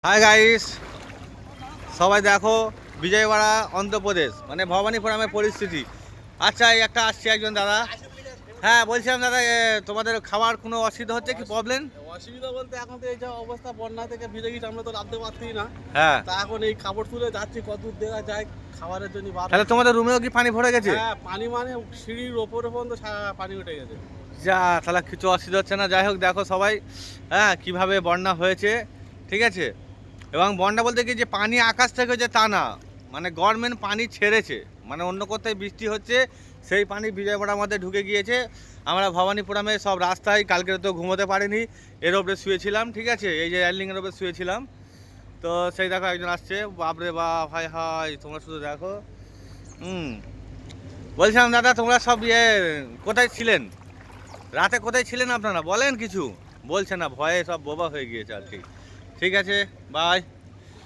Hi guys, সবাই দেখো বিজয়ওয়াড়া অন্ধ্রপ্রদেশ মানে ভবানীপুরামের পরিস্থিতি। আচ্ছা, এই একটা আসছে একজন দাদা। হ্যাঁ, বলছিলাম দাদা, তোমাদের খাবার কোনো অসুবিধা হচ্ছে কি? প্রবলেম অসুবিধা বলতে এখন তো এই যে অবস্থা, বন্যা থেকে ভিজে গেছি, আমরা তো নামতে পারছি না। হ্যাঁ, তা এখন এই কাপড় তুলে যাচ্ছি, কত দূর দেখা যায় খাবারের জন্য। তাহলে তোমাদের রুমেও কি পানি ভরে গেছে? হ্যাঁ, পানি মানে সিঁড়ির ওপরে পর্যন্ত পানি উঠে গেছে। যা, তাহলে কিছু অসুবিধা হচ্ছে না। যাই হোক, দেখো সবাই, হ্যাঁ, কিভাবে বন্যা হয়েছে, ঠিক আছে। এবং বন্যা বলতে কি যে পানি আকাশ থেকে হচ্ছে তা না, মানে গভর্নমেন্ট পানি ছেড়েছে, মানে অন্য কোথায় বৃষ্টি হচ্ছে সেই পানি বিজয়ওয়াড়ার মধ্যে ঢুকে গিয়েছে। আমরা ভবানীপুরামে সব রাস্তায় কালকে তো ঘুমোতে পারিনি, এর ওপরে শুয়েছিলাম, ঠিক আছে, এই যে এয়ারলিংয়ের ওপরে শুয়েছিলাম। তো সেই দেখো একজন আসছে, বাপরে বাপ, হাই হাই, তোমরা শুধু দেখো। বলছিলাম দাদা, তোমরা সব কোথায় ছিলেন রাতে? কোথায় ছিলেন আপনারা? বলেন কিছু। বলছে না, ভয়ে সব বোবা হয়ে গিয়েছে আর কি। ঠিক আছে, বাই।